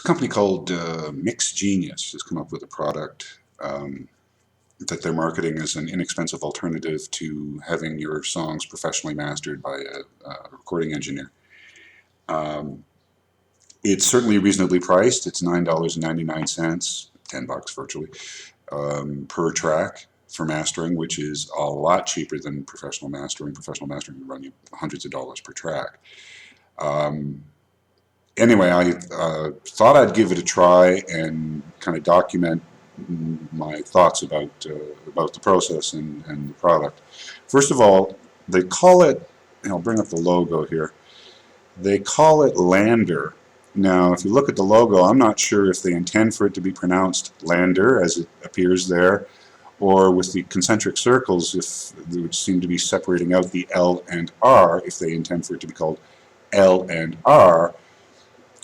a company called MixGenius has come up with a product that they're marketing as an inexpensive alternative to having your songs professionally mastered by a recording engineer. It's certainly reasonably priced. It's $9.99, $10 virtually, per track for mastering, which is a lot cheaper than professional mastering. Professional mastering will run you hundreds of dollars per track. Anyway, I thought I'd give it a try and kind of document my thoughts about the process and the product. First of all, they call it, and I'll bring up the logo here, they call it LANDR. Now, if you look at the logo, I'm not sure if they intend for it to be pronounced LANDR, as it appears there, or with the concentric circles, if they would seem to be separating out the L and R, if they intend for it to be called L and R.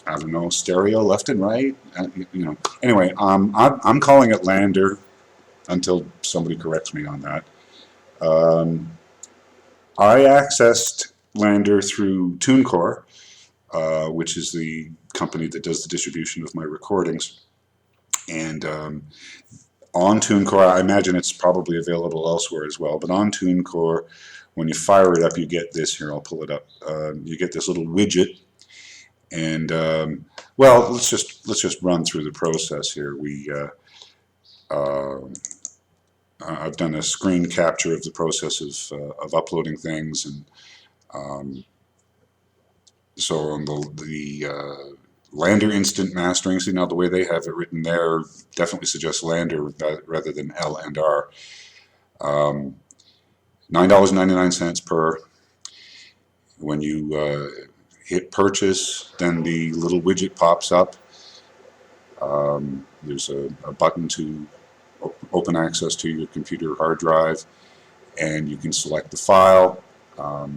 I don't know, stereo, left and right, you know. Anyway, I'm calling it LANDR until somebody corrects me on that. I accessed LANDR through TuneCore, which is the company that does the distribution of my recordings. And on TuneCore, I imagine it's probably available elsewhere as well, but on TuneCore, when you fire it up, you get this. Here, I'll pull it up. You get this little widget. And well, let's just run through the process here. I've done a screen capture of the process of uploading things, and so on the LANDR instant mastering. See, now the way they have it written there definitely suggests LANDR rather than L and R. $9.99 per. When you hit purchase, then the little widget pops up. There's a button to open access to your computer hard drive, and you can select the file. I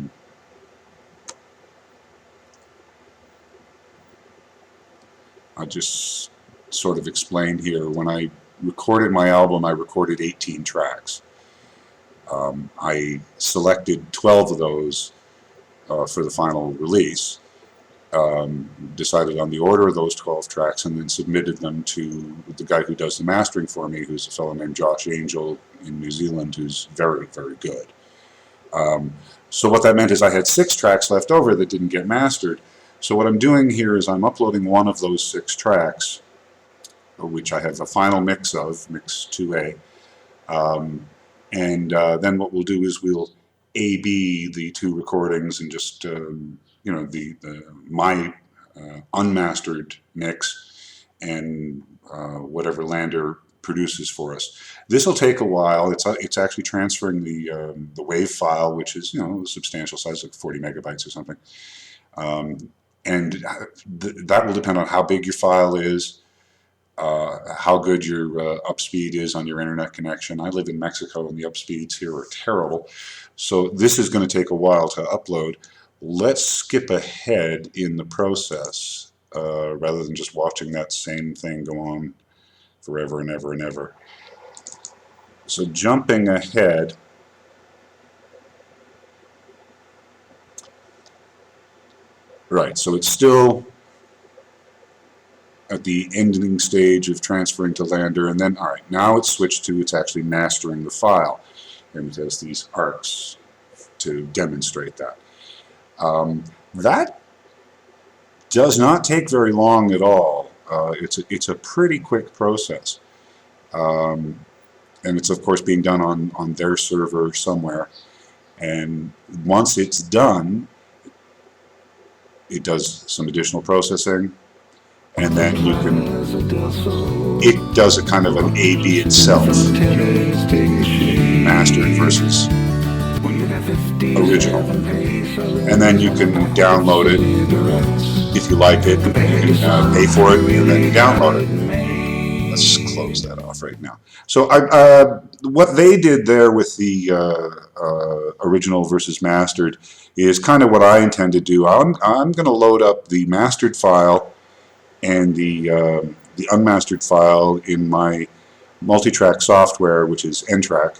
just sort of explained here, when I recorded my album, I recorded 18 tracks. I selected 12 of those for the final release. Decided on the order of those 12 tracks, and then submitted them to the guy who does the mastering for me, who's a fellow named Josh Angel in New Zealand, who's very, very good. So what that meant is I had 6 tracks left over that didn't get mastered. So what I'm doing here is I'm uploading one of those 6 tracks, which I have a final mix of, mix 2A, and then what we'll do is we'll A/B the 2 recordings and just you know, my unmastered mix and whatever LANDR produces for us. This will take a while. It's actually transferring the WAV file, which is, you know, a substantial size, like 40 megabytes or something. And that will depend on how big your file is, how good your upspeed is on your internet connection. I live in Mexico, and the upspeeds here are terrible. So this is going to take a while to upload. Let's skip ahead in the process rather than just watching that same thing go on forever and ever and ever. So jumping ahead, right, so it's still at the ending stage of transferring to LANDR, and then, all right, now it's switched to, it's actually mastering the file. And it has these arcs to demonstrate that. That does not take very long at all. It's a pretty quick process. And it's, of course, being done on their server somewhere. And once it's done, it does some additional processing. And then you can, it does a kind of an A/B itself, mastered versus original. And then you can download it if you like it, you can pay for it, and then you download it. Let's close that off right now. So what they did there with the original versus mastered is kind of what I intend to do. I'm going to load up the mastered file and the unmastered file in my multi-track software, which is N-Track,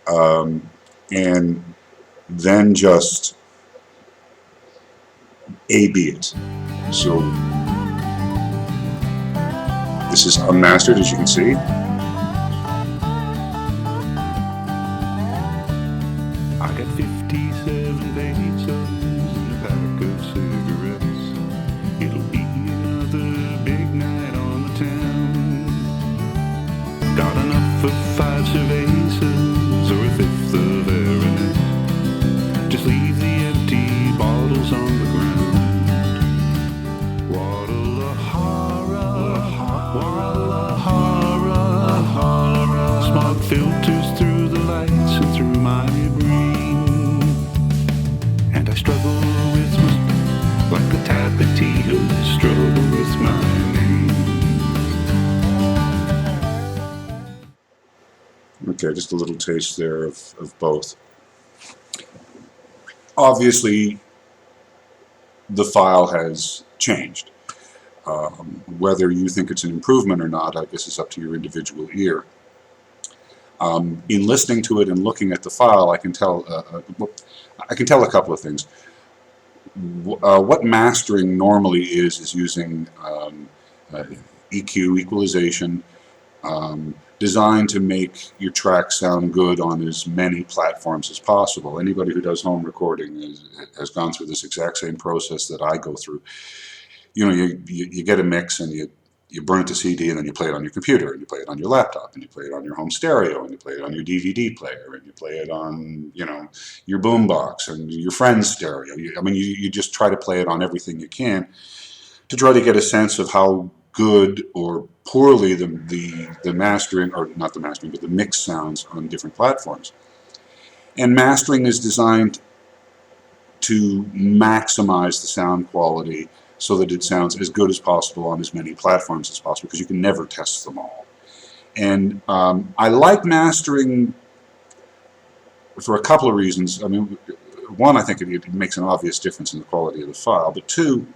and then just A/B it. So This is unmastered, as you can see. I got 57 pesos and a pack of cigarettes. It'll be another big night on the town. Got enough for 5 cervezas or a fifth of Aranet. Just leave the empty bottles on the ground. Guadalajara, smog filters through the lights and through my brain, and I struggle with my, like a tapatio, struggle with my name. Okay, just a little taste there of both. Obviously, the file has changed. Whether you think it's an improvement or not, I guess it's up to your individual ear. In listening to it and looking at the file, I can tell a couple of things. What mastering normally is using EQ, equalization, designed to make your track sound good on as many platforms as possible. Anybody who does home recording has gone through this exact same process that I go through. You know, you get a mix and you burn it to CD, and then you play it on your computer, and you play it on your laptop, and you play it on your home stereo, and you play it on your DVD player, and you play it on, you know, your boombox and your friend's stereo. You just try to play it on everything you can to try to get a sense of how good or poorly the mastering, or not the mastering, but the mix sounds on different platforms. And mastering is designed to maximize the sound quality so that it sounds as good as possible on as many platforms as possible, because you can never test them all. And I like mastering for a couple of reasons. I mean, one, I think it makes an obvious difference in the quality of the file, but two,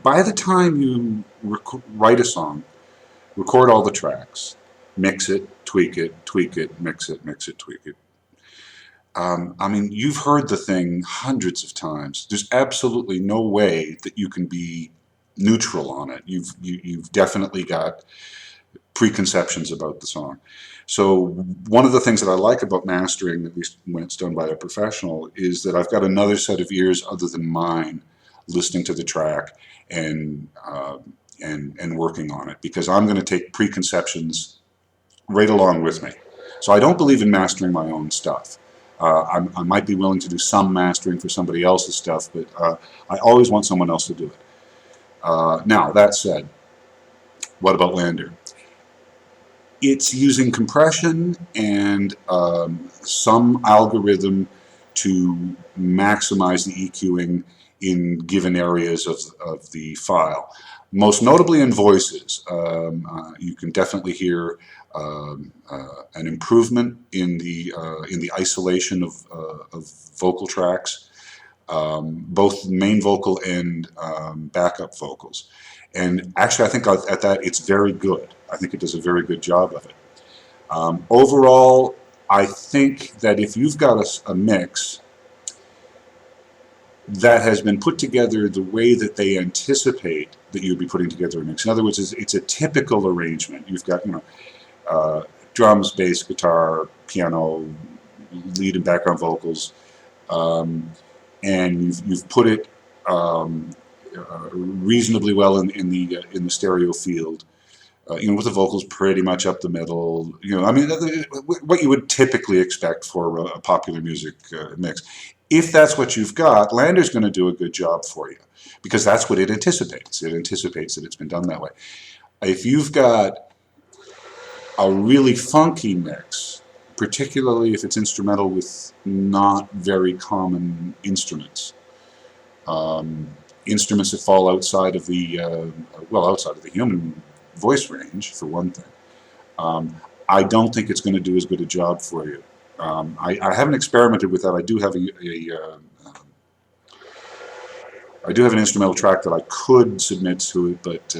by the time you write a song, record all the tracks, mix it, tweak it, mix it, tweak it. I mean, you've heard the thing hundreds of times. There's absolutely no way that you can be neutral on it. You've definitely got preconceptions about the song. So one of the things that I like about mastering, at least when it's done by a professional, is that I've got another set of ears other than mine listening to the track and working on it, because I'm going to take preconceptions right along with me. So I don't believe in mastering my own stuff. I might be willing to do some mastering for somebody else's stuff, but I always want someone else to do it. Now, that said, what about LANDR? It's using compression and some algorithm to maximize the EQing in given areas of the file. Most notably in voices. You can definitely hear an improvement in the isolation of vocal tracks, both main vocal and backup vocals. And actually, I think at that it's very good. I think it does a very good job of it. Overall, I think that if you've got a mix that has been put together the way that they anticipate that you'd be putting together a mix. In other words, it's a typical arrangement. You've got, you know, drums, bass, guitar, piano, lead and background vocals, and you've put it reasonably well in the stereo field. You know, with the vocals pretty much up the middle. You know, I mean, what you would typically expect for a popular music mix. If that's what you've got, LANDR's going to do a good job for you, because that's what it anticipates. It anticipates that it's been done that way. If you've got a really funky mix, particularly if it's instrumental with not very common instruments, instruments that fall outside of the outside of the human voice range, for one thing, I don't think it's going to do as good a job for you. I haven't experimented with that. I do have an instrumental track that I could submit to it, but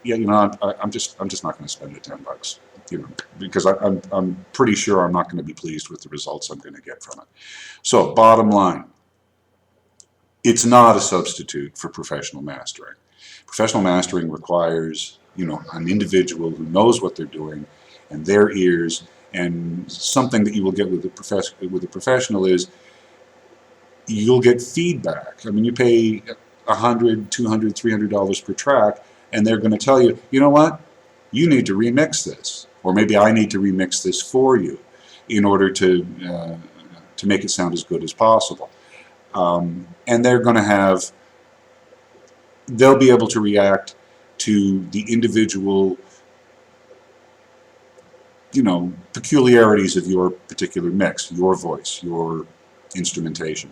yeah, you know, I'm just not going to spend the $10, you know, because I'm pretty sure I'm not going to be pleased with the results I'm going to get from it. So, bottom line, it's not a substitute for professional mastering. Professional mastering requires, an individual who knows what they're doing, and their ears. And something that you will get with a professional is you'll get feedback. I mean, you pay $100, $200, $300 per track, and they're going to tell you, you know what, you need to remix this, or maybe I need to remix this for you in order to make it sound as good as possible. And they're going to they'll be able to react to the individual peculiarities of your particular mix, your voice, your instrumentation.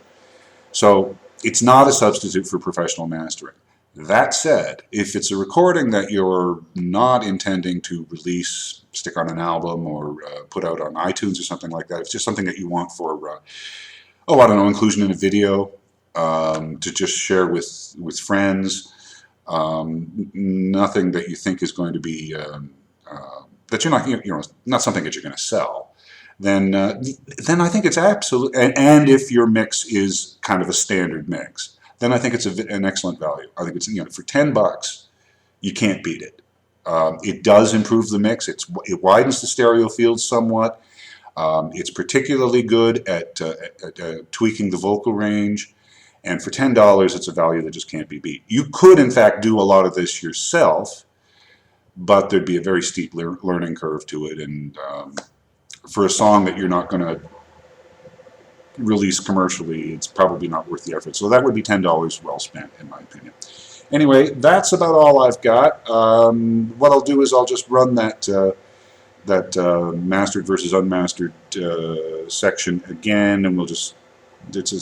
So it's not a substitute for professional mastering. That said, if it's a recording that you're not intending to release, stick on an album, or put out on iTunes or something like that, it's just something that you want for, inclusion in a video, to just share with friends, nothing that you think is going to be that you're not something that you're going to sell, then I think it's absolute. And if your mix is kind of a standard mix, then I think it's an excellent value. I think it's for $10, you can't beat it. It does improve the mix. It widens the stereo field somewhat. It's particularly good at tweaking the vocal range. And for $10, it's a value that just can't be beat. You could, in fact, do a lot of this yourself, but there'd be a very steep learning curve to it, and for a song that you're not going to release commercially, it's probably not worth the effort. So that would be $10 well spent, in my opinion. Anyway, that's about all I've got. What I'll do is I'll just run that mastered versus unmastered section again, and it's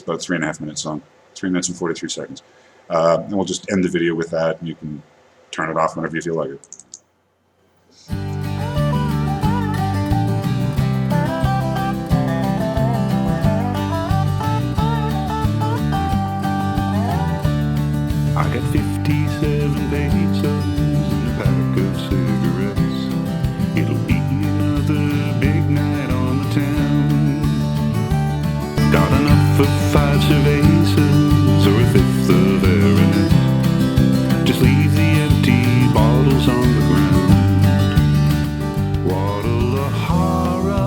about a 3.5 minute song, 3 minutes and 43 seconds. And we'll just end the video with that, and you can turn it off whenever you feel like it. I got 57 pesos and a pack of cigarettes. It'll be another big night on the town. Got enough for 5 cervezas or a fifth of Aranet. Just leave the empty bottles on the ground. Guadalajara,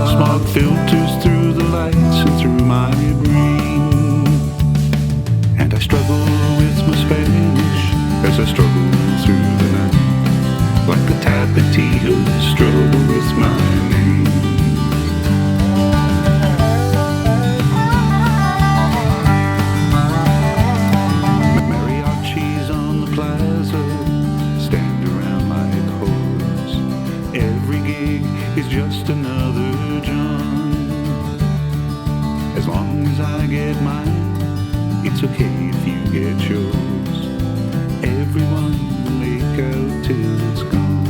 smog filters through the lights and through my brain. And I struggle with my Spanish as I struggle through the night, like the Tapatillos struggle with my name. Mariachis on the plaza stand around like whores. Every gig is just another John. As long as I get mine, it's okay if you get yours. Everyone will make out till it's gone.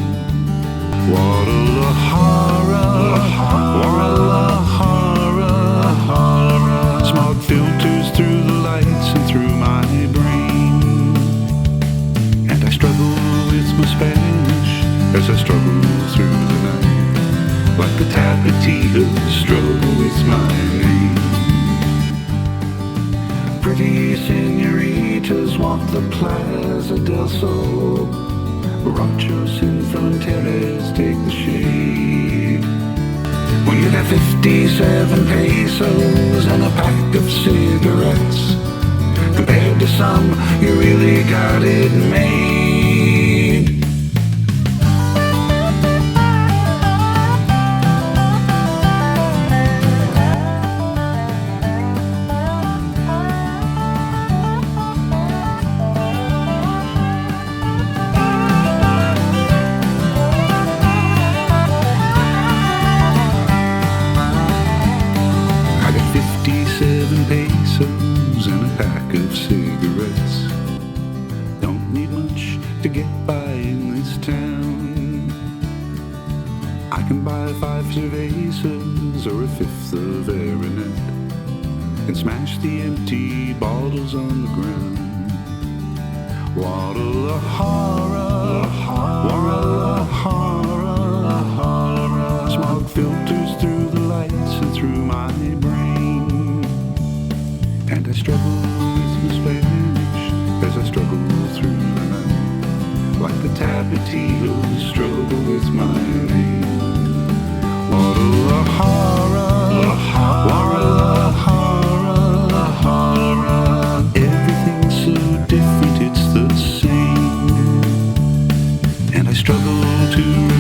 Guadalajara, smog filters through the lights and through my brain. And I struggle with my Spanish as I struggle through the night, like the Tapatillos struggle with my name. Pretty senoritas want the Plaza del Sol. Ranchos in fronteras take the shade. When you got 57 pesos and a pack of cigarettes, compared to some, you really got it made. Pesos and a pack of cigarettes. Don't need much to get by in this town. I can buy 5 cervezas or a fifth of Aranet and smash the empty bottles on the ground. Guadalajara, smog filters through the lights and through my brain. And I struggle to